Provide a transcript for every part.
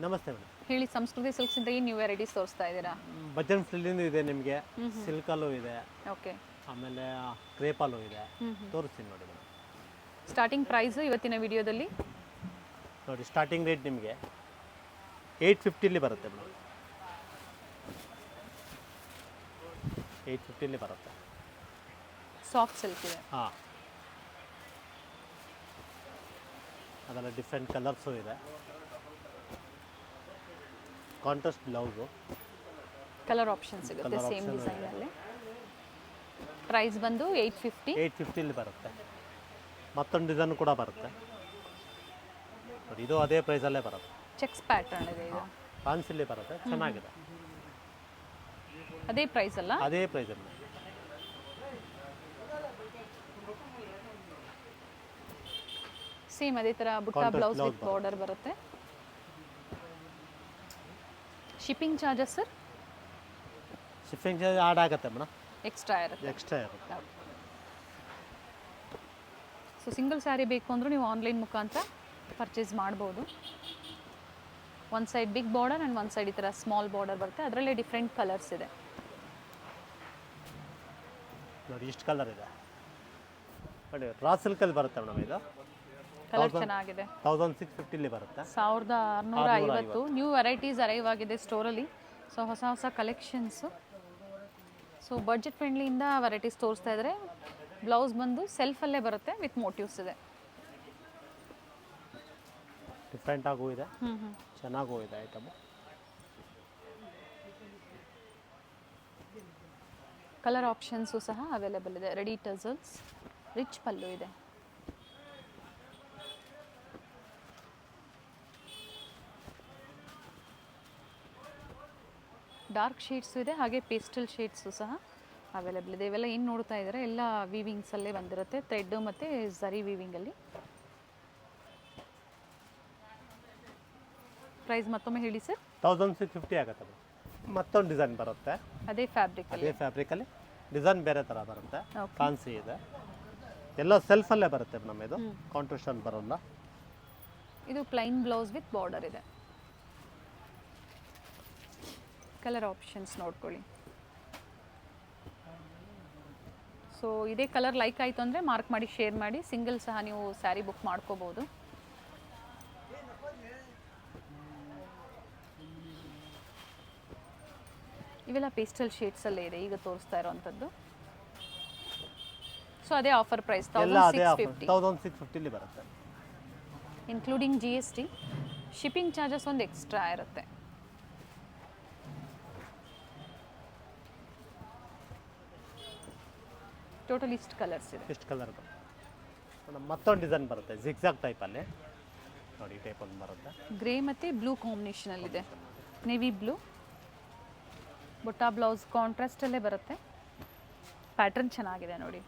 ನಮಸ್ತೆ ಮೇಡಮ್. ಹೇಳಿ, ಸಂಸ್ಕೃತಿ ಸಿಲ್ಕ್ಸ್ ಇಂದ ಏನು ನ್ಯೂ ವೆರೈಟೀಸ್ ತೋರಿಸ್ತಾ ಇದ್ದೀರಾ? ಬಜನ್ ಫ್ರಿಲ್ಲಿಂದ ಇದೆ ನಿಮಗೆ, ಸಿಲ್ಕಲ್ಲೂ ಇದೆ, ಓಕೆ. ಆಮೇಲೆ ಕ್ರೇಪಲ್ಲೂ ಇದೆ. ತೋರಿಸ್ತೀನಿ ನೋಡಿ ಮೇಡಮ್. ಸ್ಟಾರ್ಟಿಂಗ್ ಪ್ರೈಸು ಇವತ್ತಿನ ವಿಡಿಯೋದಲ್ಲಿ ನೋಡಿ, ಸ್ಟಾರ್ಟಿಂಗ್ ರೇಟ್ ನಿಮಗೆ 850 ಬರುತ್ತೆ ಮೇಡಮ್. 850 ಬರುತ್ತೆ. ಸಾಫ್ಟ್ ಸಿಲ್ಕ್ ಇದೆ. ಹಾಂ, ಅದೆಲ್ಲ ಡಿಫ್ರೆಂಟ್ ಕಲರ್ಸು ಇದೆ. ಕಾಂಟ್ರಾಸ್ಟ್ ಬ್ಲೌಸು, ಕಲರ್ ಆಪ್ಷನ್ ಸಿಗುತ್ತೆ ಸೇಮ್ ಡಿಸೈನಲ್ಲಿ. ಪ್ರೈಸ್ ಬಂದು 850 ಬರುತ್ತೆ. ಮತ್ತೊಂದು ಡಿಸೈನ್ ಕೂಡ ಬರುತ್ತೆ ನೋಡಿ, ಇದು ಅದೇ ಪ್ರೈಸಲ್ಲೇ ಬರುತ್ತೆ. ಚೆಕ್ಸ್ ಪ್ಯಾಟರ್ನ್ ಇದೆ ಇದು. ಫ್ಯಾನ್ಸಿಲಿ ಬರುತ್ತೆ, ಚೆನ್ನಾಗಿದೆ. ಅದೇ ಪ್ರೈಸ್ ಅಲ್ಲ? ಅದೇ ಪ್ರೈಸಲ್ಲಿ. ಸೇಮ್ ಅದೇ ಥರ ಬುಟ್ಟ ಬ್ಲೌಸ್ ವಿತ್ ಬಾರ್ಡರ್ ಬರುತ್ತೆ. Shipping charges sir? Shipping charge add ಆಗುತ್ತೆ ಮೇಡಮ್, ಎಕ್ಸ್ಟ್ರಾ ಇರುತ್ತೆ. ಇರುತ್ತೆ. ಸೊ ಸಿಂಗಲ್ ಸ್ಯಾರಿ ಬೇಕು ಅಂದರೂ ನೀವು ಆನ್ಲೈನ್ ಮುಖಾಂತರ ಪರ್ಚೇಸ್ ಮಾಡ್ಬೋದು. ಒಂದು ಸೈಡ್ ಬಿಗ್ ಬಾರ್ಡರ್ ಆ್ಯಂಡ್ ಒಂದು ಸೈಡ್ ಈ ಥರ ಸ್ಮಾಲ್ ಬಾರ್ಡರ್ ಬರುತ್ತೆ. ಅದರಲ್ಲೇ ಡಿಫ್ರೆಂಟ್ ಕಲರ್ಸ್ ಇದೆ ನೋಡಿ. ಇಷ್ಟು ಕಲರ್ ಇದೆ ನೋಡಿ. ರಾ ಸಿಲ್ಕಲ್ಲಿ ಬರುತ್ತೆ ಮೇಡಮ್. ಇದು ಕಲರ್ ಚೆನ್ನಾಗಿದೆ. 1650 ಬರುತ್ತೆ. 1650. ನ್ಯೂ ವೆರೈಟೀಸ್ ಅರೈವ್ ಆಗಿದೆ ಸ್ಟೋರಲ್ಲಿ. ಸೊ ಹೊಸ ಹೊಸ ಕಲೆಕ್ಷನ್ಸು. ಸೊ ಬಡ್ಜೆಟ್ ಫ್ರೆಂಡ್ಲಿಯಿಂದ ವೆರೈಟೀಸ್ ತೋರಿಸ್ತಾ ಇದ್ದಾರೆ. ಬ್ಲೌಸ್ ಬಂದು ಸೆಲ್ಫಲ್ಲೇ ಬರುತ್ತೆ ವಿತ್ ಮೋಟಿವ್ಸ್ ಇದೆ. ಡಿಫ್ರೆಂಟ್ ಆಗೂ ಇದೆ, ಚೆನ್ನಾಗೂ ಇದೆ ಐಟಮ್. ಕಲರ್ ಆಪ್ಷನ್ಸು ಸಹ ಅವೈಲೇಬಲ್ ಇದೆ. ರೆಡಿ ಟಸಲ್ಸ್, ರಿಚ್ ಪಲ್ಲು ಇದೆ. ಡಾರ್ಕ್ ಶೇಡ್ಸು ಇದೆ, ಹಾಗೆ ಪೇಸ್ಟಲ್ ಶೇಡ್ಸು ಸಹ ಅವೈಲೇಬಲ್ ಇದೆ. ಇವೆಲ್ಲ ಏನು ನೋಡ್ತಾ ಇದ್ದಾರೆ ಎಲ್ಲ ವೀವಿಂಗ್ಸಲ್ಲೇ ಬಂದಿರುತ್ತೆ, ಥ್ರೆಡ್ ಮತ್ತು ಝರಿ ವೀವಿಂಗಲ್ಲಿ. ಪ್ರೈಸ್ ಮತ್ತೊಮ್ಮೆ ಹೇಳಿ ಸರ್. 1650 ಆಗುತ್ತೆ. ಮತ್ತೊಂದು ಡಿಸೈನ್ ಬರುತ್ತೆ ಅದೇ ಫ್ಯಾಬ್ರಿಕಲ್ಲಿ. ಡಿಸೈನ್ ಬೇರೆ ಥರ ಬರುತ್ತೆ. ಫ್ಯಾನ್ಸಿ ಇದೆ, ಎಲ್ಲ ಸೆಲ್ಫಲ್ಲೇ ಬರುತ್ತೆ ಮೇಡಮ್. ಇದು ಕಾಂಟ್ರಾಸ್ಟ್ ಬರೋಲ್ಲ. ಇದು ಪ್ಲೈನ್ ಬ್ಲೌಸ್ ವಿತ್ ಬಾರ್ಡರ್ ಇದೆ. ಕಲರ್ ಆಪ್ಷನ್ಸ್ ನೋಡ್ಕೊಳ್ಳಿ. ಸೊ ಇದೇ ಕಲರ್ ಲೈಕ್ ಆಯಿತು ಅಂದರೆ ಮಾರ್ಕ್ ಮಾಡಿ ಶೇರ್ ಮಾಡಿ. ಸಿಂಗಲ್ ಸಹ ನೀವು ಸ್ಯಾರಿ ಬುಕ್ ಮಾಡ್ಕೋಬೋದು. ಇವೆಲ್ಲ ಪೇಸ್ಟಲ್ ಶೇಡ್ಸಲ್ಲೇ ಇದೆ ಈಗ ತೋರಿಸ್ತಾ ಇರೋವಂಥದ್ದು. ಸೊ ಅದೇ ಆಫರ್ ಪ್ರೈಸ್ 1650 ಬರುತ್ತೆ, ಇನ್ಕ್ಲೂಡಿಂಗ್ GST. ಶಿಪ್ಪಿಂಗ್ ಚಾರ್ಜಸ್ ಒಂದು ಎಕ್ಸ್ಟ್ರಾ ಇರುತ್ತೆ. ಟೋಟಲ್ ಇಷ್ಟು ಕಲರ್ಸ್ ಇದೆ. ಇಷ್ಟು ಕಲರ್ ಮತ್ತೊಂದು ಡಿಸೈನ್ ಬರುತ್ತೆ ಜಿಗ್ಜಾಗ್ ಟೈಪಲ್ಲಿ ನೋಡಿ. ಟೈಪ್ ಒಂದು ಬರುತ್ತೆ, ಗ್ರೇ ಮತ್ತು ಬ್ಲೂ ಕಾಂಬಿನೇಷನಲ್ಲಿದೆ. ನೇವಿ ಬ್ಲೂ ಬುಟ್ಟ ಬ್ಲೌಸ್ ಕಾಂಟ್ರಾಸ್ಟಲ್ಲೇ ಬರುತ್ತೆ. ಪ್ಯಾಟರ್ನ್ ಚೆನ್ನಾಗಿದೆ ನೋಡಿ.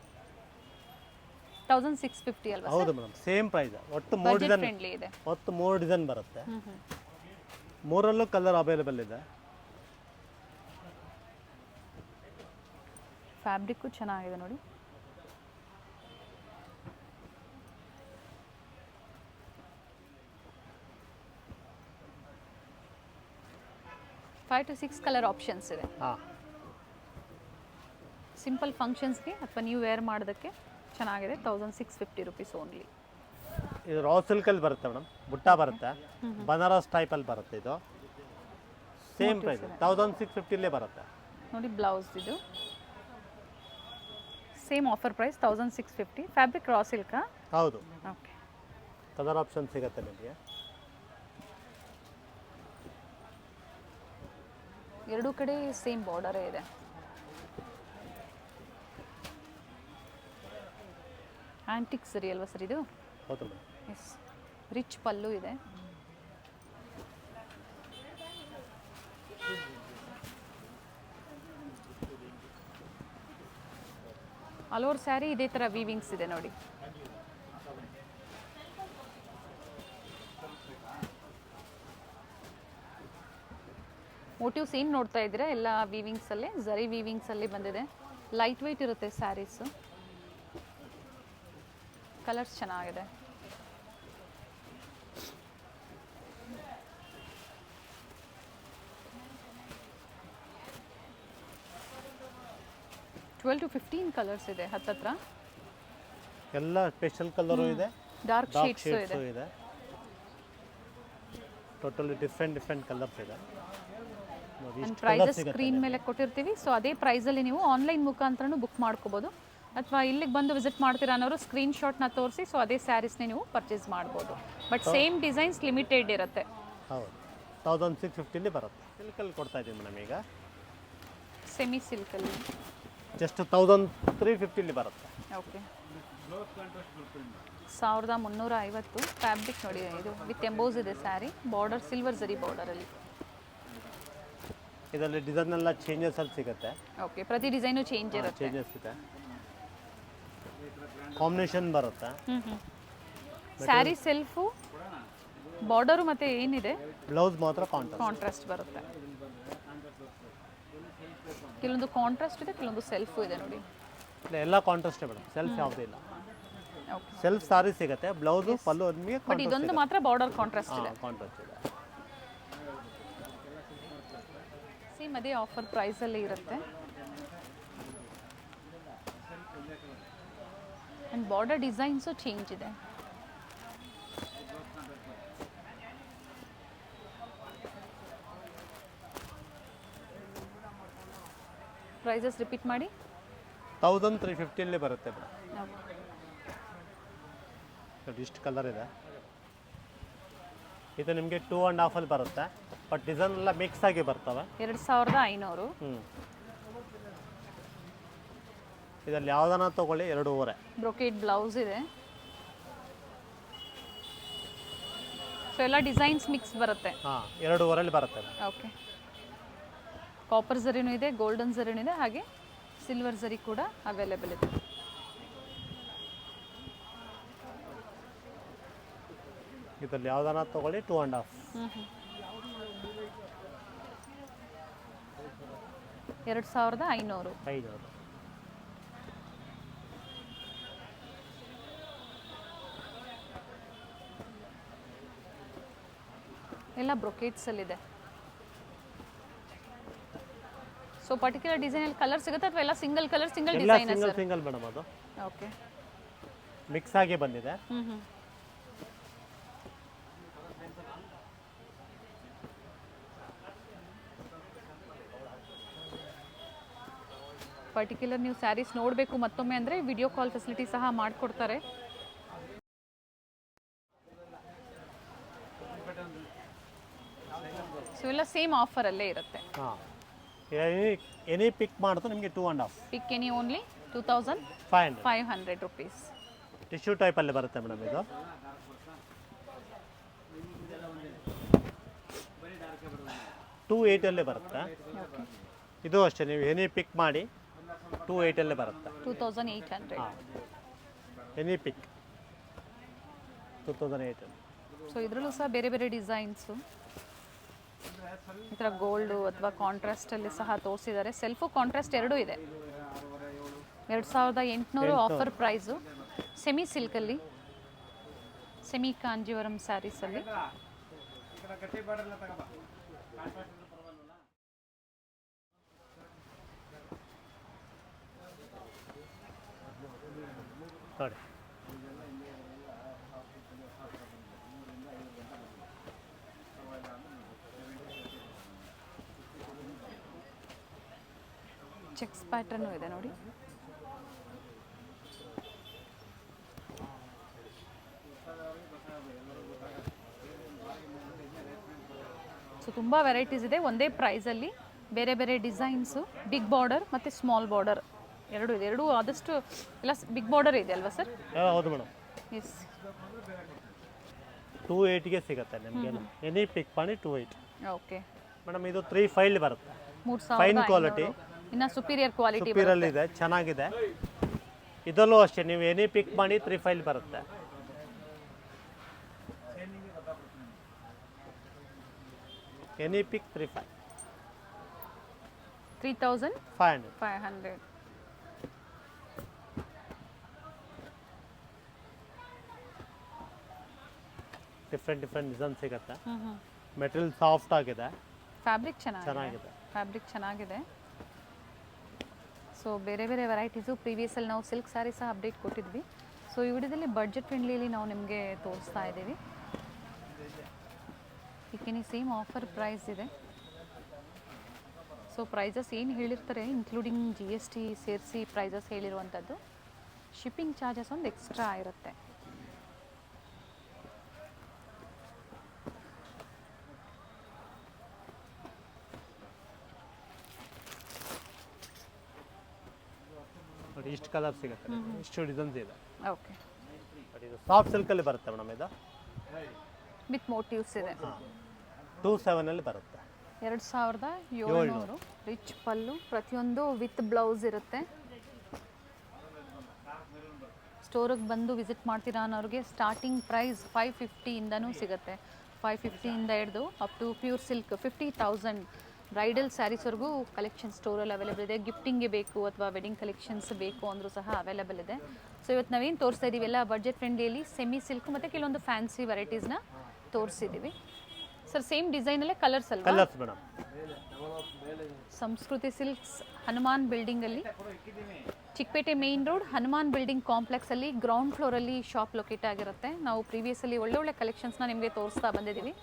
1650 ಅಲ್ವಾ? ಹೌದು ಮೇಡಮ್, ಸೇಮ್ ಪ್ರೈಸ್. ಒಟ್ಟು 3 ಡಿಸೈನ್ ಫ್ರೆಂಡ್ಲಿ ಇದೆ. ಒಟ್ಟು 3 ಡಿಸೈನ್ ಬರುತ್ತೆ. ಮೂರಲ್ಲೂ ಕಲರ್ ಅವೈಲೇಬಲ್ ಇದೆ. ಫ್ಯಾಬ್ರಿಕ್ಕು ಚೆನ್ನಾಗಿದೆ ನೋಡಿ. ಫೈವ್ ಟು 6 ಕಲರ್ ಆಪ್ಷನ್ಸ್ ಇದೆ. ಸಿಂಪಲ್ ಫಂಕ್ಷನ್ಸ್ಗೆ ಅಥವಾ ನೀವು ವೇರ್ ಮಾಡೋದಕ್ಕೆ ಚೆನ್ನಾಗಿದೆ. 1650 ರುಪೀಸ್ ಓನ್ಲಿ. ಇದು ರಾ ಸಿಲ್ಕಲ್ಲಿ ಬರುತ್ತೆ ಮೇಡಮ್, ಬುಟ್ಟ ಬರುತ್ತೆ. ಬನಾರಸ್ ಟೈಪಲ್ಲಿ ಬರುತ್ತೆ. ಇದು ಸೇಮ್ ಪ್ರೈಸ್ 1650 ಬರುತ್ತೆ ನೋಡಿ. ಬ್ಲೌಸ್ ಇದು ಸೇಮ್ ಆಫರ್ ಪ್ರೈಸ್ 1650. ಫ್ಯಾಬ್ರಿಕ್ ರಾ ಸಿಲ್ಕಾ? ಹೌದು. ಓಕೆ. ಕಲರ್ ಆಪ್ಷನ್ ಸಿಗುತ್ತೆ ನಿಮಗೆ. ಎರಡೂ ಕಡೆ ಸೇಮ್ ಬಾರ್ಡರೇ ಇದೆ. ಆಂಟಿಕ್ ಸರಿ ಅಲ್ವಾ ಸರ್ ಇದು? ಹೌದು ಮೇಡಮ್. ಎಸ್. ರಿಚ್ ಪಲ್ಲು ಇದೆ. ಆಲ್ ಓವರ್ ಸ್ಯಾರಿ ಇದೇ ಥರ ವೀವಿಂಗ್ಸ್ ಇದೆ ನೋಡಿ. ಮೋಟಿವ್ಸ್ ಏನು ನೋಡ್ತಾ ಇದ್ದೀರಾ ಎಲ್ಲ ವೀವಿಂಗ್ಸಲ್ಲೇ, ಝರಿ ವೀವಿಂಗ್ಸಲ್ಲಿ ಬಂದಿದೆ. ಲೈಟ್ ವೆಯ್ಟ್ ಇರುತ್ತೆ ಸ್ಯಾರೀಸು. ಕಲರ್ಸ್ ಚೆನ್ನಾಗಿದೆ. 12 to 15 ಕಲರ್ಸ್ ಇದೆ ಹತ್ತತ್ರ. ಎಲ್ಲ ಸ್ಪೆಷಲ್ ಕಲರು ಇದೆ, ಡಾರ್ಕ್ ಡಾರ್ಕ್ ಶೇಡ್ಸು ಇದೆ. ಶೇಡ್ಸು ಇದೆ, ಟೋಟಲಿ ಡಿಫ್ರೆಂಟ್ ಕಲರ್ಸ್ ಇದೆ ನೋಡಿ. ಆ್ಯಂಡ್ ಇಷ್ಟು ಪ್ರೈಸಸ್ colours ಸಿಗುತ್ತೆ ಸ್ಕ್ರೀನ್ ಮೇಲೆ ಕೊಟ್ಟಿರ್ತೀವಿ. ಸೊ ಅದೇ ಪ್ರೈಸಲ್ಲಿ ನೀವು ಆನ್ಲೈನ್ ಮುಖಾಂತರನೂ ಬುಕ್ ಮಾಡ್ಕೋಬೋದು, ಅಥವಾ ಇಲ್ಲಿಗೆ ಬಂದು ವಿಸಿಟ್ ಮಾಡ್ತೀರಾ ಅನ್ನೋರು ಸ್ಕ್ರೀನ್ಶಾಟ್ನ ತೋರಿಸಿ ಸೊ ಅದೇ ಸ್ಯಾರೀಸ್ನೇ ನೀವು ಪರ್ಚೇಸ್ ಮಾಡ್ಬೋದು. ಬಟ್ ಸೇಮ್ ಡಿಸೈನ್ಸ್ ಲಿಮಿಟೆಡ್ ಇರುತ್ತೆ. ಹೌದು 1650 ಬರುತ್ತೆ. ಸಿಲ್ಕಲ್ಲಿ ಕೊಡ್ತಾ ಇದ್ದೀವಿ ಮೇಡಮ್ ಈಗ ಸೆಮಿ ಸಿಲ್ಕಲ್ಲಿ. ಜಸ್ಟ್ 1350 ಬರುತ್ತೆ. ಓಕೆ, 1350. ಫ್ಯಾಬ್ರಿಕ್ ನೋಡಿ, ಇದು ವಿತ್ ಎಂಬೋಸ್ ಇದೆ ಸ್ಯಾರಿ. ಬಾರ್ಡರ್ ಸಿಲ್ವರ್ ಜರಿ ಬಾರ್ಡರಲ್ಲಿ. ಇದರಲ್ಲಿ ಡಿಸೈನ್ ಎಲ್ಲ ಚೇಂಜಸ್ ಅಲ್ಲಿ ಸಿಗುತ್ತೆ. ಓಕೆ, ಪ್ರತಿ ಡಿಸೈನು ಚೇಂಜ್ ಇರುತ್ತೆ. ಚೇಂಜಸ್ ಇದೆ, ಕಾಂಬಿನೇಷನ್ ಬರುತ್ತೆ. ಸ್ಯಾರಿ ಸೆಲ್ಫು ಬಾರ್ಡರು ಮತ್ತು ಏನಿದೆ ಬ್ಲೌಸ್ ಮಾತ್ರ ಕಾಂಟ್ರಾಸ್ಟ್. ಕಾಂಟ್ರಾಸ್ಟ್ ಬರುತ್ತೆ. ಕೆಲವೊಂದು ಕಾಂಟ್ರಾಸ್ಟ್ ಇದೆ, ಕೆಲವೊಂದು ಸೆಲ್ಫು ಇದೆ ನೋಡಿ. ಎಲ್ಲ ಕಾಂಟ್ರಾಸ್ಟ್ ಮೇಡಮ್, ಸೆಲ್ಫ್ ಯಾವುದೂ ಇಲ್ಲ. ಓಕೆ, ಸೆಲ್ಫ್ ಸಾರಿ ಸಿಗುತ್ತೆ, ಬ್ಲೌಸು ಪಲ್ಲು ನಿಮಗೆ ಬಟ್ ಇದೊಂದು ಮಾತ್ರ ಬಾರ್ಡರ್ ಕಾಂಟ್ರಾಸ್ಟ್ ಇದೆ. ಕಾಂಟ್ರಾಸ್ಟ್ ಇದೆ. ಸೇಮ್ ಅದೇ ಆಫರ್ ಪ್ರೈಸಲ್ಲಿ ಇರುತ್ತೆ. ಆ್ಯಂಡ್ ಬಾರ್ಡರ್ ಡಿಸೈನ್ಸು ಚೇಂಜ್ ಇದೆ. ಪ್ರೈಸಸ್ ರಿಪೀಟ್ ಮಾಡಿ. 1350 ಬರುತ್ತೆ ಮೇಡಮ್. ನೋಡಿ ಇಷ್ಟು ಕಲರ್ ಇದೆ. ಇದು ನಿಮಗೆ 2.5 ಬರುತ್ತೆ, ಬಟ್ ಡಿಸೈನ್ ಎಲ್ಲ ಮಿಕ್ಸ್ ಆಗಿ ಬರ್ತವೆ. 2500. ಇದರಲ್ಲಿ ಯಾವ್ದನ್ನ ತಗೊಳ್ಳಿ 2.5. ಬ್ರೊಕೇಡ್ ಬ್ಲೌಸ್ ಇದೆ. ಸೊ ಎಲ್ಲ ಡಿಸೈನ್ಸ್ ಮಿಕ್ಸ್ ಬರುತ್ತೆ. ಹಾಂ 2.5 ಬರುತ್ತೆ. ಓಕೆ, ಕಾಪರ್ ಝರಿನೂ ಇದೆ, ಗೋಲ್ಡನ್ ಝರಿನೂ ಇದೆ, ಹಾಗೆ ಸಿಲ್ವರ್ ಝರಿ ಕೂಡ ಅವೈಲೇಬಲ್ ಇದೆ. ಇದರಲ್ಲಿ ಯಾವ್ದನ್ನ ತಗೊಳ್ಳಿ 2.5. 2500. 500. ಎಲ್ಲ ಬ್ರೊಕೇಟ್ಸಲ್ಲಿದೆ. ಸೊ ಪರ್ಟಿಕ್ಯುಲರ್ ಡಿಸೈನಲ್ಲಿ ಕಲರ್ ಸಿಗುತ್ತೆ ಅಥವಾ ಎಲ್ಲ ಸಿಂಗಲ್ ಕಲರ್ ಸಿಂಗಲ್ ಎಲ್ಲ ಡಿಸೈನ್ ಸರ್? ಸಿಂಗಲ್ ಮೇಡಮ್, ಅದು ಓಕೆ, ಮಿಕ್ಸ್ ಆಗಿ ಬಂದಿದೆ. ಪರ್ಟಿಕ್ಯುಲರ್ ನೀವು ಸ್ಯಾರೀಸ್ ನೋಡಬೇಕು ಮತ್ತೊಮ್ಮೆ ಅಂದರೆ ವಿಡಿಯೋ ಕಾಲ್ ಫೆಸಿಲಿಟಿ ಸಹ ಮಾಡಿಕೊಡ್ತಾರೆ. ಸೊ ಎಲ್ಲ ಸೇಮ್ ಆಫರಲ್ಲೇ ಇರುತ್ತೆ. ಹಾಂ, ಎನಿ ಪಿಕ್ ಮಾಡಿದ್ರೆ ನಿಮಗೆ 2.5. ಪಿಕ್ ಎನಿ ಓನ್ಲಿ 2500 rupees. ಟಿಶ್ಯೂ ಟೈಪಲ್ಲಿ ಬರುತ್ತೆ ಮೇಡಮ್. ಇದು $280 ಬರುತ್ತೆ. ಇದು ಅಷ್ಟೇ, ನೀವು ಎನಿ ಪಿಕ್ ಮಾಡಿ $280 ಬರುತ್ತೆ. 2800. ಹಾಂ, ಎನಿ ಪಿಕ್ 2800. ಸೊ ಇದರಲ್ಲೂ ಸಹ ಬೇರೆ ಬೇರೆ ಡಿಸೈನ್ಸು ಈ ಥರ ಗೋಲ್ಡು ಅಥವಾ ಕಾಂಟ್ರಾಸ್ಟಲ್ಲಿ ಸಹ ತೋರಿಸಿದ್ದಾರೆ. ಸೆಲ್ಫು ಕಾಂಟ್ರಾಸ್ಟ್ ಎರಡೂ ಇದೆ. 2800 ಆಫರ್ ಪ್ರೈಸು. ಸೆಮಿ ಸಿಲ್ಕಲ್ಲಿ, ಸೆಮಿ ಕಾಂಜೀವರಂ ಸ್ಯಾರೀಸಲ್ಲಿ. ನೋಡಿ ಚೆಕ್ಸ್ ಪ್ಯಾಟರ್ನು ಇದೆ ನೋಡಿ. ಸೊ ತುಂಬ ವೆರೈಟೀಸ್ ಇದೆ ಒಂದೇ ಪ್ರೈಸಲ್ಲಿ. ಬೇರೆ ಬೇರೆ ಡಿಸೈನ್ಸು, ಬಿಗ್ ಬಾರ್ಡರ್ ಮತ್ತು ಸ್ಮಾಲ್ ಬಾರ್ಡರ್ ಎರಡೂ ಇದೆ. ಎರಡೂ ಆದಷ್ಟು ಎಲ್ಲ ಬಿಗ್ ಬಾರ್ಡರ್ ಇದೆ ಅಲ್ವಾ ಸರ್? ಹೌದು ಮೇಡಮ್. ಎಸ್, 280ಗೆ ಸಿಗುತ್ತೆ ನಿಮಗೆ. ಎನಿ ಪಿಕ್ ಮಾಡಿ 280. ಓಕೆ ಮೇಡಮ್, ಇದು 3.5 ಬರುತ್ತೆ. 3500. ಫೈನ್ ಕ್ವಾಲಿಟಿ, ಇನ್ನು ಸುಪೀರಿಯರ್ ಕ್ವಾಲಿಟಿ ಇದೆ, ಚೆನ್ನಾಗಿದೆ. ಇದರಲ್ಲೂ ಅಷ್ಟೇ, ನೀವು ಎನಿ ಪಿಕ್ ಮಾಡಿ 3.5 ಬರುತ್ತೆ. ಎನಿ ಪಿಕ್ 3500. ಡಿಫ್ರೆಂಟ್ ಡಿಸೈನ್ ಸಿಗುತ್ತೆ. ಮೆಟೀರಿಯಲ್ ಸಾಫ್ಟ್ ಆಗಿದೆ, ಫ್ಯಾಬ್ರಿಕ್ ಚೆನ್ನಾಗಿದೆ. ಫ್ಯಾಬ್ರಿಕ್ ಚೆನ್ನಾಗಿದೆ. ಸೊ ಸೊ ಬೇರೆ ಬೇರೆ ವೆರೈಟೀಸು ಪ್ರೀವಿಯಸಲ್ಲಿ ನಾವು ಸಿಲ್ಕ್ ಸ್ಯಾರಿ ಸಹ ಅಪ್ಡೇಟ್ ಕೊಟ್ಟಿದ್ವಿ. ಸೊ ಈ ವಿಡಿಯೋದಲ್ಲಿ ಬಡ್ಜೆಟ್ ಫ್ರೆಂಡ್ಲಿಯಲ್ಲಿ ನಾವು ನಿಮಗೆ ತೋರಿಸ್ತಾ ಇದ್ದೀವಿ. ಇದಕ್ಕೆ ಸೇಮ್ ಆಫರ್ ಪ್ರೈಸ್ ಇದೆ. ಸೊ ಪ್ರೈಸಸ್ ಏನು ಹೇಳಿರ್ತಾರೆ ಇನ್ಕ್ಲೂಡಿಂಗ್ GST ಸೇರಿಸಿ ಪ್ರೈಸಸ್ ಹೇಳಿರುವಂಥದ್ದು. ಶಿಪ್ಪಿಂಗ್ ಚಾರ್ಜಸ್ ಒಂದು ಎಕ್ಸ್ಟ್ರಾ ಇರುತ್ತೆ. ನೋಡಿ ಇಷ್ಟು ಕಲರ್ ಸಿಗುತ್ತೆ, ಇಷ್ಟು ಡಿಸೈನ್ಸ್ ಇದೆ. ಓಕೆ, ಇದು ಸಾಫ್ಟ್ ಸಿಲ್ಕಲ್ಲಿ ಬರುತ್ತೆ ಮೇಡಮ್. ಇದು ವಿತ್ ಮೋಟಿವ್ಸ್ ಇದೆ. 27 ಅಲ್ಲಿ ಬರುತ್ತೆ. 2700 ರಿಚ್ ಪಲ್ಲು, ಪ್ರತಿಯೊಂದು ವಿತ್ ಬ್ಲೌಸ್ ಇರುತ್ತೆ. ಸ್ಟೋರಿಗೆ ಬಂದು ವಿಸಿಟ್ ಮಾಡ್ತೀರಾ ಅನ್ನೋರಿಗೆ ಸ್ಟಾರ್ಟಿಂಗ್ ಪ್ರೈಸ್ 550 ಇಂದನೂ ಸಿಗುತ್ತೆ. 550 ಇಂದ ಹಿಡಿದು up to pure silk 50,000 bridal ಸ್ಯಾರೀಸ್ವರೆಗೂ ಕಲೆಕ್ಷನ್ ಸ್ಟೋರಲ್ಲಿ ಅವೈಲೇಬಲ್ ಇದೆ. ಗಿಫ್ಟಿಂಗ್ಗೆ ಬೇಕು ಅಥವಾ ವೆಡ್ಡಿಂಗ್ ಕಲೆಕ್ಷನ್ಸ್ ಬೇಕು ಅಂದರೂ ಸಹ ಅವೈಲೇಬಲ್ ಇದೆ. ಸೊ ಇವತ್ತು ನಾವೇನು ತೋರಿಸ್ತಾ ಇದ್ದೀವಿ ಎಲ್ಲ ಬಡ್ಜೆಟ್ ಫ್ರೆಂಡ್ಲಿಯಲ್ಲಿ ಸೆಮಿ ಸಿಲ್ಕ್ ಮತ್ತು ಕೆಲವೊಂದು ಫ್ಯಾನ್ಸಿ ವೆರೈಟೀಸ್ನ ತೋರಿಸಿದ್ದೀವಿ. ಸರ್ ಸೇಮ್ ಡಿಸೈನಲ್ಲೇ ಕಲರ್ಸ್ ಅಲ್ವಾ? Colours madam. ಸಂಸ್ಕೃತಿ ಸಿಲ್ಕ್ಸ್ ಹನುಮಾನ್ ಬಿಲ್ಡಿಂಗಲ್ಲಿ, Chickpet main road Hanuman building ಕಾಂಪ್ಲೆಕ್ಸಲ್ಲಿ ಗ್ರೌಂಡ್ ಫ್ಲೋರಲ್ಲಿ ಶಾಪ್ ಲೊಕೇಟ್ ಆಗಿರುತ್ತೆ. ನಾವು ಪ್ರೀವಿಯಸಲ್ಲಿ ಒಳ್ಳೊಳ್ಳೆ ಕಲೆಕ್ಷನ್ಸ್ನ ನಿಮಗೆ ತೋರಿಸ್ತಾ ಬಂದಿದ್ದೀವಿ.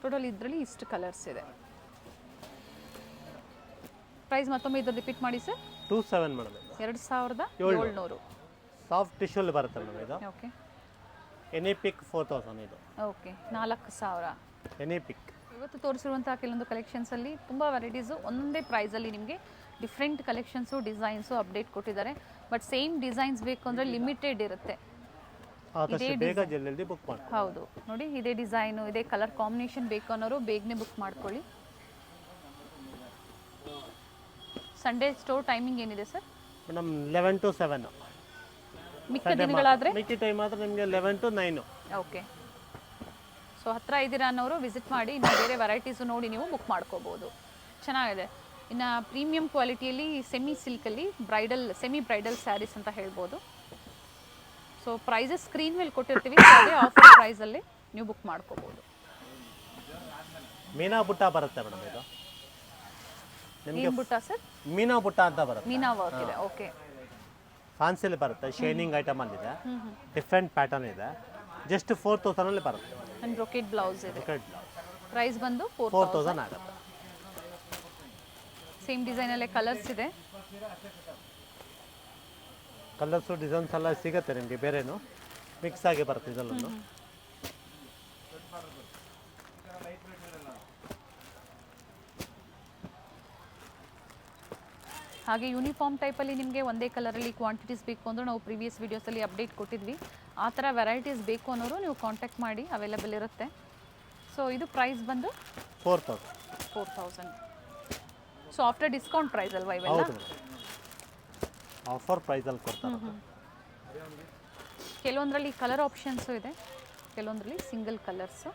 ಟೋಟಲ್ ಇದರಲ್ಲಿ ಇಷ್ಟು ಕಲರ್ಸ್ ಇದೆ. ಪ್ರೈಸ್ ಮತ್ತೊಮ್ಮೆ ಇದ್ರ ರಿಪೀಟ್ ಮಾಡಿ ಸರ್. 27 ಮೇಡಮ್. 2700. ಸಾಫ್ಟ್ ಟಿಶ್ಯೂಲ್ಲಿ ಬರುತ್ತೆ ಮೇಡಮ್ ಇದು. ಓಕೆ. ಎನಿ ಪಿಕ್ 4000 ಇದು. ಓಕೆ, 4000. ಎನಿ ಪಿಕ್. ಇವತ್ತು ತೋರಿಸಿರುವಂಥ ಕೆಲವೊಂದು ಕಲೆಕ್ಷನ್ಸಲ್ಲಿ ತುಂಬ ವೆರೈಟೀಸು ಒಂದೊಂದೇ ಪ್ರೈಸಲ್ಲಿ ನಿಮಗೆ ಡಿಫ್ರೆಂಟ್ ಕಲೆಕ್ಷನ್ಸು ಡಿಸೈನ್ಸು ಅಪ್ಡೇಟ್ ಕೊಟ್ಟಿದ್ದಾರೆ. ಬಟ್ ಸೇಮ್ ಡಿಸೈನ್ಸ್ ಬೇಕು ಅಂದರೆ ಲಿಮಿಟೆಡ್ ಇರುತ್ತೆ. ಆದಷ್ಟು ಬೇಗ ಜಲ್ದಿ ಬುಕ್ ಮಾಡಿ. ಹೌದು, ನೋಡಿ ಇದೇ ಡಿಸೈನು ಇದೇ ಕಲರ್ ಕಾಂಬಿನೇಷನ್ ಬೇಕು ಅನ್ನೋರು ಬೇಗನೆ ಬುಕ್ ಮಾಡ್ಕೊಳ್ಳಿ. ಸಂಡೇ ಸ್ಟೋರ್ ಟೈಮಿಂಗ್ ಏನಿದೆ ಸರ್? Madam 11 to 7. ಮಿಕ್ಕ ದಿನಗಳಾದರೆ ಮಿಕ್ಕಿ ಟೈಮ್ ಮಾತ್ರ ನಿಮಗೆ 11 to 9. ಓಕೆ. ಸೊ ಹತ್ತಿರ ಇದ್ದೀರಾ ಅನ್ನೋರು ವಿಸಿಟ್ ಮಾಡಿ ಇನ್ನು ಬೇರೆ ವೆರೈಟೀಸು ನೋಡಿ ನೀವು ಬುಕ್ ಮಾಡ್ಕೋಬೋದು. ಚೆನ್ನಾಗಿದೆ. ಇನ್ನು ಪ್ರೀಮಿಯಂ ಕ್ವಾಲಿಟಿಯಲ್ಲಿ ಸೆಮಿ ಸಿಲ್ಕಲ್ಲಿ ಬ್ರೈಡಲ್ ಸೆಮಿ ಬ್ರೈಡಲ್ ಸ್ಯಾರೀಸ್ ಅಂತ ಹೇಳ್ಬೋದು. ಸೊ ಪ್ರೈಸಸ್ ಸ್ಕ್ರೀನ್ ಮೇಲೆ ಕೊಟ್ಟಿರ್ತೀವಿ. ಅದೇ ಆಫರ್ ಪ್ರೈಸಲ್ಲಿ ನೀವು ಬುಕ್ ಮಾಡ್ಕೋಬೋದು. ಮೀನಾ ಬುಟ್ಟ ಬರುತ್ತೆ ಮೇಡಮ್. ಇದು ಏನು ಬುಟ್ಟ ಸರ್? ಮೀನಾ ಬುಟ್ಟ ಅಂತ ಬರುತ್ತೆ. ಮೀನಾ ವರ್ಕ್ ಇದೆ. ಓಕೆ. ಫ್ಯಾನ್ಸಿಲಿ ಬರುತ್ತೆ, ಶೈನಿಂಗ್ ಐಟಮ್ ಅಲ್ಲಿದೆ, ಡಿಫ್ರೆಂಟ್ ಪ್ಯಾಟರ್ನ್ ಇದೆ. ಜಸ್ಟ್ 4000 ಅಲ್ಲಿ ಬರುತ್ತೆ. ಅಂಡ್ ಬ್ರೊಕೆಟ್ ಬ್ಲೌಸ್ ಇದೆ. ಬ್ರೊಕೆಟ್ ಪ್ರೈಸ್ ಬಂದು 4000 ಆಗುತ್ತೆ. ಸೇಮ್ ಡಿಸೈನಲ್ಲೇ ಕಲರ್ಸ್ ಇದೆ. ಕಲರ್ಸು ಡಿಸೈನ್ಸ್ ಎಲ್ಲ ಸಿಗುತ್ತೆ ನಿಮಗೆ, ಬೇರೆನು ಮಿಕ್ಸ್ ಆಗಿ ಬರುತ್ತೆ ಇದೆಲ್ಲೂ. ಹಾಗೆ ಯೂನಿಫಾರ್ಮ್ ಟೈಪಲ್ಲಿ ನಿಮಗೆ ಒಂದೇ ಕಲರಲ್ಲಿ ಕ್ವಾಂಟಿಟೀಸ್ ಬೇಕು ಅಂದರೆ ನಾವು ಪ್ರೀವಿಯಸ್ ವೀಡಿಯೋಸಲ್ಲಿ ಅಪ್ಡೇಟ್ ಕೊಟ್ಟಿದ್ವಿ. ಆ ಥರ ವೆರೈಟೀಸ್ ಬೇಕು ಅನ್ನೋರು ನೀವು ಕಾಂಟ್ಯಾಕ್ಟ್ ಮಾಡಿ, ಅವೈಲೇಬಲ್ ಇರುತ್ತೆ. ಸೊ ಇದು ಪ್ರೈಸ್ ಬಂದು 4000. ಸೊ ಆಫ್ಟರ್ ಡಿಸ್ಕೌಂಟ್ ಪ್ರೈಸ್ ಅಲ್ವಾ ಇವೆಲ್ಲ? ಹೌದು, ಆಫರ್ ಪ್ರೈಸಲ್ಲಿ ಕೊಡ್ತಾರೆ. ಕೆಲವೊಂದರಲ್ಲಿ ಕಲರ್ ಆಪ್ಷನ್ಸು ಇದೆ, ಕೆಲವೊಂದರಲ್ಲಿ ಸಿಂಗಲ್ ಕಲರ್ಸು.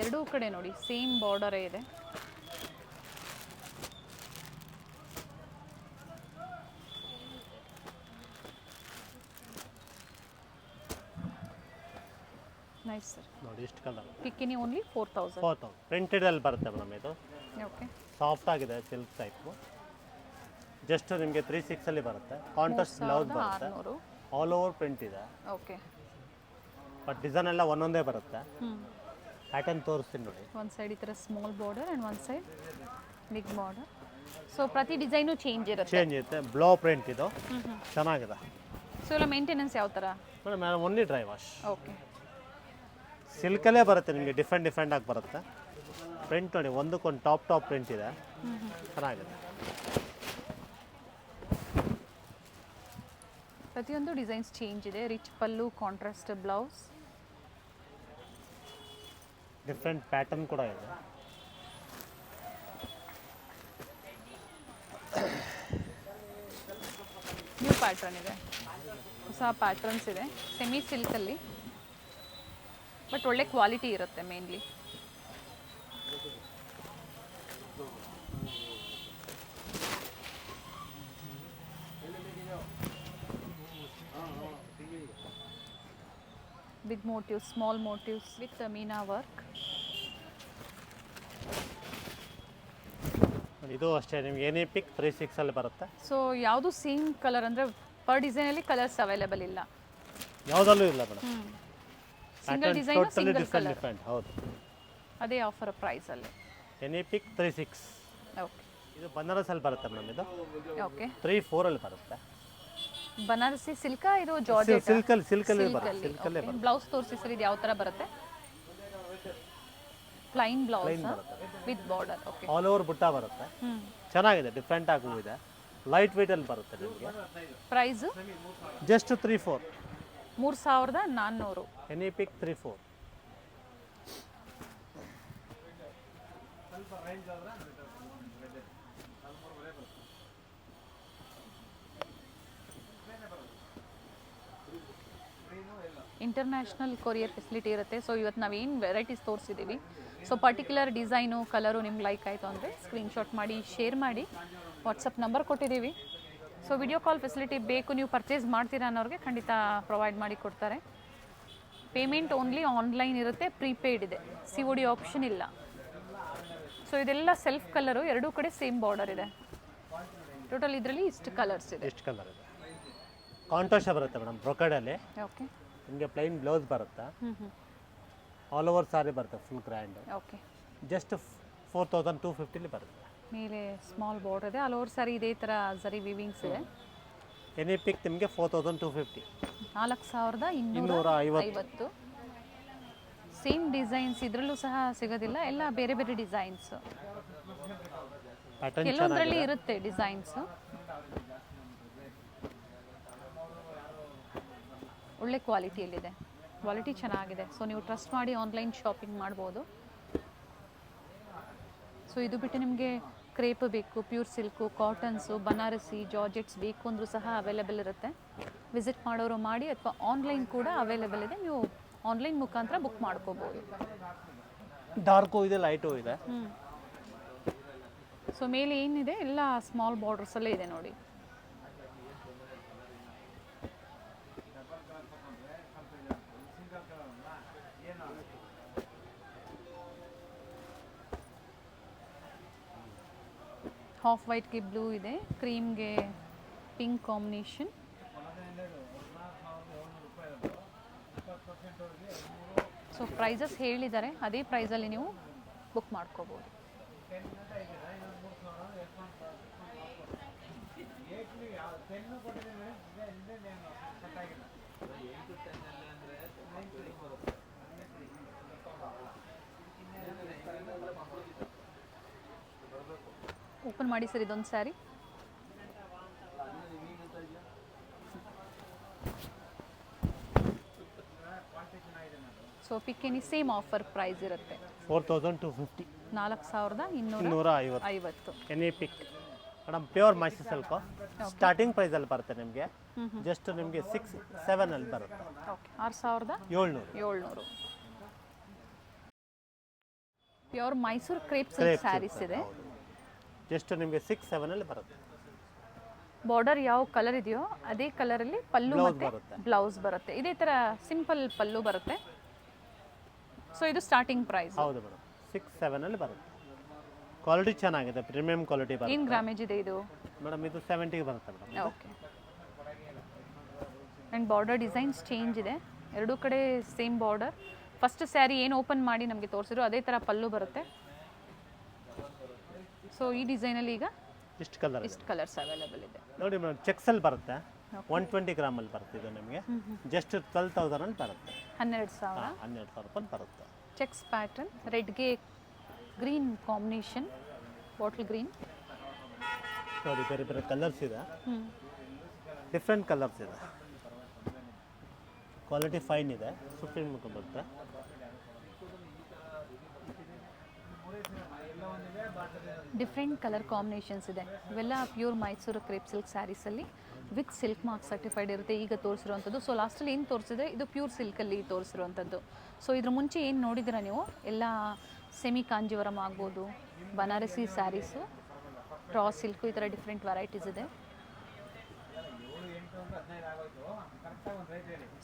ಎರಡೂ ಕಡೆ ನೋಡಿ ಸೇಮ್ ಬಾರ್ಡರೇ ಇದೆ. Nice sir. ನೋಡಿ ಇಷ್ಟು ಕಲರ್. ಪಿಕ್ಕಿನಿ ಓನ್ಲಿ 4000. ಪ್ರಿಂಟೆಡ್ ಅಲ್ಲಿ ಬರುತ್ತೆ ಮೇಡಮ್. ಇದು ಓಕೆ. ಸಾಫ್ಟ್ ಆಗಿದೆ, ಸಿಲ್ಕ್ ಟೈಪ್. ಜಸ್ಟ್ ನಿಮಗೆ 36 ಅಲ್ಲಿ ಬರುತ್ತೆ. ಕಾಂಟ್ರಾಸ್ಟ್ ಬ್ಲೌಸ್ ಬರುತ್ತೆ. 600. ಆಲ್ ಓವರ್ ಪ್ರಿಂಟ್ ಇದೆ. ಓಕೆ. ಬಟ್ ಡಿಸೈನ್ ಎಲ್ಲ ಒಂದೊಂದೇ ಬರುತ್ತೆ. ಪ್ಯಾಟರ್ನ್ ತೋರಿಸ್ತೀನಿ ನೋಡಿ. ಒಂದು ಸೈಡ್ ಈ ಥರ ಸ್ಮಾಲ್ ಬಾರ್ಡರ್ ಆ್ಯಂಡ್ ಒಂದು ಸೈಡ್ ಬಿಗ್ ಬಾರ್ಡರ್. ಸೊ ಪ್ರತಿ ಡಿಸೈನು ಚೇಂಜ್ ಇರುತ್ತೆ. ಬ್ಲೋ ಪ್ರಿಂಟ್ ಇದು ಚೆನ್ನಾಗಿದೆ. ಸೊ ಎಲ್ಲ ಮೇಂಟೆನೆನ್ಸ್ ಯಾವ ಥರ? Madam only dry wash. Okay. ಸಿಲ್ಕಲ್ಲೇ ಬರುತ್ತೆ ನಿಮಗೆ, ಡಿಫ್ರೆಂಟ್ ಆಗಿ ಬರುತ್ತೆ. ಪ್ರಿಂಟ್ ನೋಡಿ, ಒಂದಕ್ಕೊಂದು ಟಾಪ್ ಪ್ರಿಂಟ್ ಇದೆ, ಚೆನ್ನಾಗಿದೆ. ಪ್ರತಿಯೊಂದು ಡಿಸೈನ್ಸ್ ಚೇಂಜ್ ಇದೆ. Rich pallu, contrast blouse, different pattern ಕೂಡ ಇದೆ. ನ್ಯೂ ಪ್ಯಾಟ್ರನ್ ಇದೆ, ಹೊಸ ಪ್ಯಾಟ್ರನ್ಸ್ ಇದೆ. ಸೆಮಿ ಸಿಲ್ಕಲ್ಲಿ ಬಟ್ ಒಳ್ಳೆ ಕ್ವಾಲಿಟಿ ಇರುತ್ತೆ mainly. Big motifs, small motifs with meena work. ಇದು ಅಷ್ಟೇ ನಿಮ್ಗೆ ಎನಿ ಪಿಕ್ 36 ಅಲ್ಲಿ ಬರುತ್ತೆ. ಸೊ ಯಾವುದು ಸೇಮ್ ಕಲರ್ ಅಂದರೆ ಪರ್ ಡಿಸೈನಲ್ಲಿ ಕಲರ್ಸ್ ಅವೈಲೇಬಲ್ ಇಲ್ಲ. ಯಾವುದಲ್ಲೂ ಇಲ್ಲ madam. Single design single colour. Different ಹೌದು. ಅದೇ ಆಫರ್ ಪ್ರೈಸಲ್ಲಿ. ಎನಿ ಪಿಕ್ 36. ಓಕೆ ಇದು ಬನಾರಸಲ್ಲಿ ಬರುತ್ತೆ ಮೇಡಮ್. ಇದು ಓಕೆ 34 ಅಲ್ಲಿ ಬರುತ್ತೆ. ಬನಾರಸಿ ಸಿಲ್ಕಾ ಇದು ಜಾರ್ಜೆಟ್? ಸಿಲ್ಕಲ್ಲಿ ಬರುತ್ತೆ. ಸಿಲ್ಕಲ್ಲೇ ಬರುತ್ತೆ. ಬ್ಲೌಸ್ ತೋರಿಸಿ ಸರ್, ಇದು ಯಾವ ಥರ ಬರುತ್ತೆ? Plain blouse with border. Okay all over ಬುಟ್ಟ ಬರುತ್ತೆ. ಚೆನ್ನಾಗಿದೆ, ಡಿಫ್ರೆಂಟ್ ಆಗಿ ಇದೆ. ಲೈಟ್ ವೇಟ್ ಅಲ್ಲಿ ಬರುತ್ತೆ ನಿಮಗೆ. Price just 34. 3400. Any pick 34. International courier facility ಇರುತ್ತೆ. ಸೊ ಇವತ್ತು ನಾವೇನು ವೆರೈಟೀಸ್ ತೋರಿಸಿದ್ದೀವಿ, ಸೊ ಪರ್ಟಿಕ್ಯುಲರ್ ಡಿಸೈನು ಕಲರು ನಿಮ್ಗೆ ಲೈಕ್ ಆಯಿತು ಅಂದರೆ ಸ್ಕ್ರೀನ್ಶಾಟ್ ಮಾಡಿ ಶೇರ್ ಮಾಡಿ. ವಾಟ್ಸಪ್ ನಂಬರ್ ಕೊಟ್ಟಿದ್ದೀವಿ. ಸೊ ವಿಡಿಯೋ ಕಾಲ್ ಫೆಸಿಲಿಟಿ ಬೇಕು, ನೀವು ಪರ್ಚೇಸ್ ಮಾಡ್ತೀರಾ ಅನ್ನೋರಿಗೆ ಖಂಡಿತ ಪ್ರೊವೈಡ್ ಮಾಡಿ ಕೊಡ್ತಾರೆ. ಪೇಮೆಂಟ್ ಓನ್ಲಿ ಆನ್ಲೈನ್ ಇರುತ್ತೆ, ಪ್ರೀಪೇಯ್ಡ್ ಇದೆ, COD ಆಪ್ಷನ್ ಇಲ್ಲ. ಸೊ ಇದೆಲ್ಲ ಸೆಲ್ಫ್ ಕಲರು, ಎರಡೂ ಕಡೆ ಸೇಮ್ ಬಾರ್ಡರ್ ಇದೆ. ಟೋಟಲ್ ಇದರಲ್ಲಿ ಇಷ್ಟು ಕಲರ್ಸ್ ಇದೆ. ಎಷ್ಟು ಕಲರ್ ಇದೆ? ಕಾಂಟ್ರಾಸ್ಟ್ ಬರುತ್ತೆ ಮೇಡಮ್. ಬ್ರೊಕಡಲ್ಲಿ ಓಕೆ ನಿಮಗೆ ಪ್ಲೈನ್ ಬ್ಲೌಸ್ ಬರುತ್ತೆ. ಆಲ್ ಓವರ್ ಸಾರಿ ಬರುತ್ತೆ, ಫುಲ್ ಗ್ರ್ಯಾಂಡ್. ಓಕೆ ಜಸ್ಟ್ 4250 ಬರುತ್ತೆ. ಮೇಲೆ ಸ್ಮಾಲ್ ಬಾರ್ಡರ್ ಇದೆ. ಆಲ್ ಓವರ್ ಸಾರಿ ಇದೇ ಥರ ಜರಿ ವಿವಿಂಗ್ಸ್ ಇದೆ. ಎನಿ ಪಿಕ್ ನಿಮಗೆ 4250. 4250. ಸೇಮ್ ಡಿಸೈನ್ಸ್ ಇದರಲ್ಲೂ ಸಹ ಸಿಗೋದಿಲ್ಲ, ಎಲ್ಲ ಬೇರೆ ಬೇರೆ ಡಿಸೈನ್ಸ್. ಪ್ಯಾಟರ್ನ್ ಕೆಲವೊಂದರಲ್ಲಿ ಇರುತ್ತೆ ಡಿಸೈನ್ಸ್. ಒಳ್ಳೆ ಕ್ವಾಲಿಟಿಯಲ್ಲಿದೆ, ಕ್ವಾಲಿಟಿ ಚೆನ್ನಾಗಿದೆ. ಸೊ ನೀವು ಟ್ರಸ್ಟ್ ಮಾಡಿ ಆನ್ಲೈನ್ ಶಾಪಿಂಗ್ ಮಾಡ್ಬೋದು. ಸೊ ಇದು ಬಿಟ್ಟು ನಿಮಗೆ ಕ್ರೇಪ್ ಬೇಕು, ಪ್ಯೂರ್ ಸಿಲ್ಕು, ಕಾಟನ್ಸು, ಬನಾರಸಿ, ಜಾರ್ಜೆಟ್ಸ್ ಬೇಕು ಅಂದರೂ ಸಹ ಅವೈಲೇಬಲ್ ಇರುತ್ತೆ. ವಿಸಿಟ್ ಮಾಡೋರು ಮಾಡಿ, ಅಥವಾ ಆನ್ಲೈನ್ ಕೂಡ ಅವೈಲೇಬಲ್ ಇದೆ, ನೀವು ಆನ್ಲೈನ್ ಮುಖಾಂತರ ಬುಕ್ ಮಾಡ್ಕೋಬೋದು. ಡಾರ್ಕು ಇದೆ, ಲೈಟು ಇದೆ. ಸೊ ಮೇಲೆ ಏನಿದೆ ಎಲ್ಲ ಸ್ಮಾಲ್ ಬಾರ್ಡರ್ಸಲ್ಲೇ ಇದೆ ನೋಡಿ. ಹಾಫ್ ವೈಟ್ಗೆ ಬ್ಲೂ ಇದೆ, ಕ್ರೀಮ್ಗೆ ಪಿಂಕ್ ಕಾಂಬಿನೇಷನ್. ಸೊ ಪ್ರೈಸಸ್ ಹೇಳಿದ್ದಾರೆ, ಅದೇ ಪ್ರೈಸಲ್ಲಿ ನೀವು ಬುಕ್ ಮಾಡ್ಕೋಬೋದು. ಓಪನ್ ಮಾಡಿ ಸರ್ ಇದೊಂದು saree. So pick any same offer price ಇರುತ್ತೆ. 4250. 4250. Any pick madam. Pure Mysore silk starting ಪ್ರೈಸಲ್ಲಿ ಬರುತ್ತೆ ನಿಮಗೆ. ಜಸ್ಟ್ ನಿಮಗೆ 6-7 ಅಲ್ಲಿ ಬರುತ್ತೆ. Okay 6700. Pure Mysore crepe silk sarees ಇದೆ. ಜಸ್ಟ್ ನಿಮಗೆ 6-7 ಅಲ್ಲಿ ಬರುತ್ತೆ. ಬಾರ್ಡರ್ ಯಾವ ಕಲರ್ ಇದೆಯೋ ಅದೇ ಕಲರಲ್ಲಿ ಪಲ್ಲು ಮತ್ತೆ ಬ್ಲೌಸ್ ಬರುತ್ತೆ. ಇದೇ ಥರ ಸಿಂಪಲ್ ಪಲ್ಲು ಬರುತ್ತೆ. ಸೊ ಇದು ಸ್ಟಾರ್ಟಿಂಗ್ ಪ್ರೈಸ್. ಹೌದು ಮೇಡಮ್, 6-7 ಅಲ್ಲಿ ಬರುತ್ತೆ. ಕ್ವಾಲಿಟಿ ಚೆನ್ನಾಗಿದೆ, ಪ್ರೀಮಿಯಂ ಕ್ವಾಲಿಟಿ ಬರುತ್ತೆ. ಏನು ಗ್ರಾಮೇಜ್ ಇದೆ ಇದು ಮೇಡಮ್? ಇದು 70 ಬರುತ್ತೆ madam. Okay. And border designs change ಇದೆ, ಎರಡೂ ಕಡೆ ಸೇಮ್ ಬಾರ್ಡರ್. ಫಸ್ಟ್ ಸ್ಯಾರಿ ಏನು ಓಪನ್ ಮಾಡಿ ನಮಗೆ ತೋರಿಸಿದ್ರು ಅದೇ ಥರ ಪಲ್ಲು ಬರುತ್ತೆ. ಸೊ ಈ ಡಿಸೈನಲ್ಲಿ ಈಗ ಇಷ್ಟು ಕಲರ್ಸ್ ಅವೈಲೇಬಲ್ ಇದೆ ನೋಡಿ ಮೇಡಮ್. ಚೆಕ್ಸಲ್ಲಿ ಬರುತ್ತೆ, 120 ಗ್ರಾಮಲ್ಲಿ ಬರುತ್ತೆ. ಇದು ನಿಮಗೆ ಜಸ್ಟ್ 12,000 ಅಲ್ಲಿ ಬರುತ್ತೆ. 12,000 ರೂಪಾಯಿ ಬರುತ್ತೆ. ಚೆಕ್ಸ್ ಪ್ಯಾಟರ್ನ್, ರೆಡ್ಗೆ ಗ್ರೀನ್ ಕಾಂಬಿನೇಷನ್, ಬಾಟಲ್ ಗ್ರೀನ್ ನೋಡಿ. ಬೇರೆ ಬೇರೆ ಕಲರ್ಸ್ ಇದೆ, ಡಿಫ್ರೆಂಟ್ ಕಲರ್ಸ್ ಇದೆ. ಕ್ವಾಲಿಟಿ ಫೈನ್ ಇದೆ, ಸುಪ್ರೀಂ ಬರುತ್ತೆ. ಡಿಫ್ರೆಂಟ್ ಕಲರ್ ಕಾಂಬಿನೇಷನ್ಸ್ ಇದೆ. ಇವೆಲ್ಲ ಪ್ಯೂರ್ ಮೈಸೂರು ಕ್ರೇಪ್ ಸಿಲ್ಕ್ ಸ್ಯಾರೀಸಲ್ಲಿ ವಿತ್ ಸಿಲ್ಕ್ ಮಾರ್ಕ್ ಸರ್ಟಿಫೈಡ್ ಇರುತ್ತೆ. ಈಗ ತೋರಿಸಿರುವಂಥದ್ದು, ಸೊ ಲಾಸ್ಟಲ್ಲಿ ಏನು ತೋರಿಸಿದ್ರೆ ಇದು ಪ್ಯೂರ್ ಸಿಲ್ಕಲ್ಲಿ ತೋರಿಸಿರುವಂಥದ್ದು. ಸೊ ಇದ್ರ ಮುಂಚೆ ಏನು ನೋಡಿದ್ದೀರಾ ನೀವು ಎಲ್ಲ ಸೆಮಿ ಕಾಂಜಿವರಂ ಆಗ್ಬೋದು, ಬನಾರಸಿ ಸ್ಯಾರೀಸು, ರಾ ಸಿಲ್ಕು, ಈ ಥರ ಡಿಫ್ರೆಂಟ್ ವೆರೈಟೀಸ್ ಇದೆ.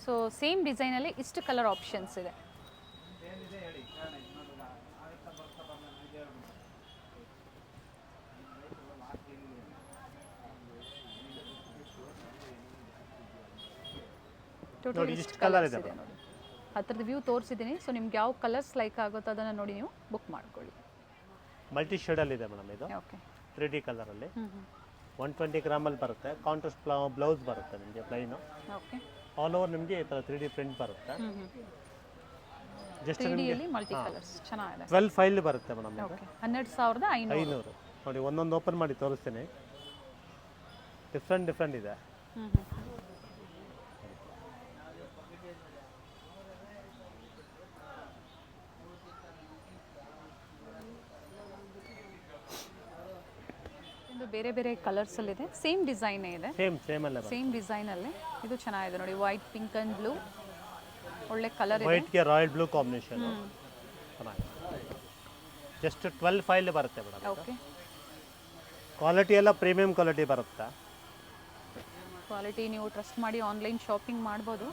ಸೊ ಸೇಮ್ ಡಿಸೈನಲ್ಲಿ ಇಷ್ಟು ಕಲರ್ ಆಪ್ಷನ್ಸ್ ಇದೆ. ಟೋಟಲ್ ಇಷ್ಟು ಕಲರ್ಸ್ ಇದೆ ನೋಡಿ. ಹತ್ರದ ವ್ಯೂ ತೋರಿಸಿದ್ದೀನಿ. ಸೊ ನಿಮ್ಗೆ ಯಾವ ಕಲರ್ಸ್ ಲೈಕ್ ಆಗುತ್ತೋ ಅದನ್ನು ನೋಡಿ ನೀವು ಬುಕ್ ಮಾಡ್ಕೊಳ್ಳಿ. ಮಲ್ಟಿ ಶೇಡಲ್ಲಿ ಇದೆ ಮೇಡಮ್ ಇದು. ಓಕೆ 3D ಕಲರಲ್ಲಿ 120 ಗ್ರಾಮಲ್ಲಿ ಬರುತ್ತೆ. ಕಾಂಟ್ರಾಸ್ಟ್ ಬ್ಲೌಸ್ ಬರುತ್ತೆ ನಿಮಗೆ ಪ್ಲೈನು. ಓಕೆ ಆಲ್ ಓವರ್ ನಿಮಗೆ ಈ ಥರ 3D ಪ್ರಿಂಟ್ ಬರುತ್ತೆ. ಜಸ್ಟ್ 3Dಯಲ್ಲಿ ಮಲ್ಟಿ ಕಲರ್ಸ್ ಚೆನ್ನಾಗಿದೆ. 12 ಫೈಲ್ ಬರುತ್ತೆ ಮೇಡಮ್ ಇದು. ಓಕೆ 12,500 500 ನೋಡಿ. ಒಂದೊಂದು ಓಪನ್ ಮಾಡಿ ತೋರಿಸ್ತೀನಿ. ಡಿಫ್ರೆಂಟ್ ಇದೆ. ಇದು ಬೇರೆ ಬೇರೆ ಕಲರ್ಸಲ್ಲಿದೆ. ಸೇಮ್ ಡಿಸೈನೇ ಇದೆ. ಸೇಮ್ ಅಲ್ಲೇ ಸೇಮ್ ಡಿಸೈನಲ್ಲೇ ಇದು ಚೆನ್ನಾಗಿದೆ ನೋಡಿ. ವೈಟ್, ಪಿಂಕ್ ಆ್ಯಂಡ್ ಬ್ಲೂ ಒಳ್ಳೆ ಕಲರ್ ಇದೆ. ವೈಟ್ಗೆ ರಾಯಲ್ ಬ್ಲೂ ಕಾಂಬಿನೇಷನ್ ಚೆನ್ನಾಗಿದೆ. ಜಸ್ಟ್ 12 ಫೈಲ್ ಬರುತ್ತೆ ಮೇಡಮ್. ಓಕೆ ಕ್ವಾಲಿಟಿ ಎಲ್ಲ ಪ್ರೀಮಿಯಂ ಕ್ವಾಲಿಟಿ ಬರುತ್ತೆ. ಕ್ವಾಲಿಟಿ ನೀವು ಟ್ರಸ್ಟ್ ಮಾಡಿ ಆನ್ಲೈನ್ ಶಾಪಿಂಗ್ ಮಾಡ್ಬೋದು.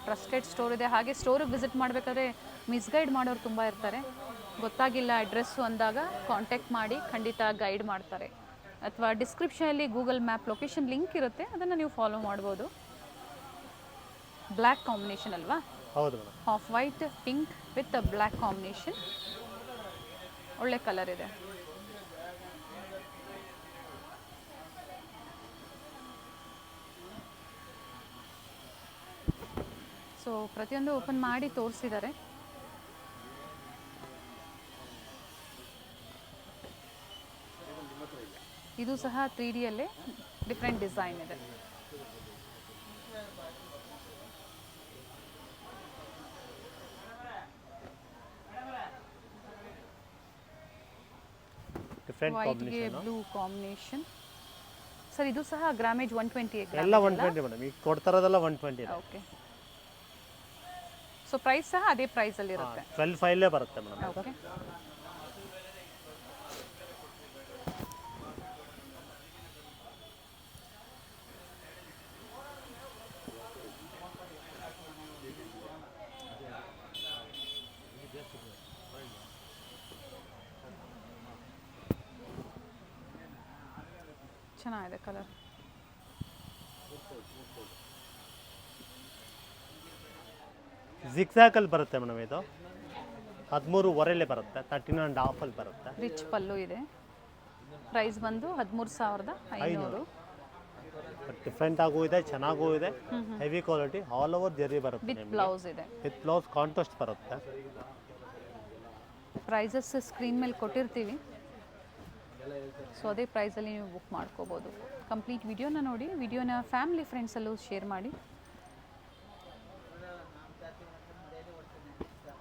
ಟ್ರಸ್ಟೆಡ್ ಸ್ಟೋರ್ ಇದೆ. ಹಾಗೆ ಸ್ಟೋರಿಗೆ ವಿಸಿಟ್ ಮಾಡಬೇಕಾದ್ರೆ ಮಿಸ್ಗೈಡ್ ಮಾಡೋರು ತುಂಬ ಇರ್ತಾರೆ. ಗೊತ್ತಾಗಿಲ್ಲ ಅಡ್ರೆಸ್ಸು ಅಂದಾಗ ಕಾಂಟ್ಯಾಕ್ಟ್ ಮಾಡಿ ಖಂಡಿತ ಗೈಡ್ ಮಾಡ್ತಾರೆ. ಅಥವಾ ಡಿಸ್ಕ್ರಿಪ್ಷನಲ್ಲಿ ಗೂಗಲ್ ಮ್ಯಾಪ್ ಲೊಕೇಶನ್ ಲಿಂಕ್ ಇರುತ್ತೆ, ಅದನ್ನು ನೀವು ಫಾಲೋ ಮಾಡ್ಬೋದು. ಬ್ಲ್ಯಾಕ್ ಕಾಂಬಿನೇಷನ್ ಅಲ್ವಾ? ಹೌದು madam. Off white pink with black combination ಒಳ್ಳೆ ಕಲರ್ ಇದೆ. ಸೊ ಪ್ರತಿಯೊಂದು ಓಪನ್ ಮಾಡಿ ತೋರಿಸಿದ್ದಾರೆ. ಇದು ಸಹ 3Dಯಲ್ಲೇ ಡಿಫ್ರೆಂಟ್ ಡಿಸೈನ್ ಇದೆ. ಡಿಫ್ರೆಂಟ್ ವೈಟ್ಗೆ ಬ್ಲೂ ಕಾಂಬಿನೇಷನ್. ಸರ್ ಇದು ಸಹ ಗ್ರಾಮೇಜ್ 120 ಎಲ್ಲ 120 ಮೇಡಮ್. ಈಗ ಕೊಡ್ತಾರದೆಲ್ಲ 120. ಓಕೆ. ಸೊ ಪ್ರೈಸ್ ಸಹ ಅದೇ ಪ್ರೈಸಲ್ಲಿ ಇರುತ್ತೆ. 12 ಫೈಲೇ ಬರುತ್ತೆ ಮೇಡಮ್. ಓಕೆ. ಚೆನ್ನಾಗಿದೆ ಕಲರ್. ಜಿಗ್ಜಾಗಲ್ಲಿ ಬರುತ್ತೆ ಮೇಡಮ್. ಇದು 13.5 ಬರುತ್ತೆ. 13.5 ಬರುತ್ತೆ. ರಿಚ್ ಪಲ್ಲು ಇದೆ. ಪ್ರೈಸ್ ಬಂದು 13,500. ಡಿಫ್ರೆಂಟ್ ಆಗೂ ಇದೆ, ಚೆನ್ನಾಗೂ ಇದೆ. ಹೆವಿ ಕ್ವಾಲಿಟಿ ಆಲ್ ಓವರ್ ಜರಿ ಬರುತ್ತೆ. ವಿತ್ ಬ್ಲೌಸ್ ಇದೆ. ವಿತ್ ಬ್ಲೌಸ್ ಕಾಂಟ್ರಾಸ್ಟ್ ಬರುತ್ತೆ. ಪ್ರೈಸಸ್ ಸ್ಕ್ರೀನ್ ಮೇಲೆ ಕೊಟ್ಟಿರ್ತೀವಿ. ಸೊ ಅದೇ ಪ್ರೈಸಲ್ಲಿ ನೀವು ಬುಕ್ ಮಾಡ್ಕೋಬೋದು. ಕಂಪ್ಲೀಟ್ ವಿಡಿಯೋನ ನೋಡಿ, ವಿಡಿಯೋನ ಫ್ಯಾಮಿಲಿ ಫ್ರೆಂಡ್ಸಲ್ಲೂ ಶೇರ್ ಮಾಡಿ.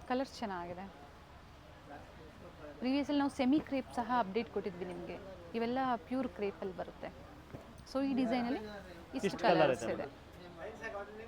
ಕಲರ್ಸ್ ಚೆನ್ನಾಗಿದೆ. ಪ್ರೀವಿಯಸಲ್ಲಿ ನಾವು ಸೆಮಿ ಕ್ರೇಪ್ ಸಹ ಅಪ್ಡೇಟ್ ಕೊಟ್ಟಿದ್ವಿ ನಿಮಗೆ. ಇವೆಲ್ಲ ಪ್ಯೂರ್ ಕ್ರೇಪಲ್ಲಿ ಬರುತ್ತೆ. ಸೊ ಈ ಡಿಸೈನಲ್ಲಿ ಇಷ್ಟು ಕಲರ್ಸ್ ಇದೆ.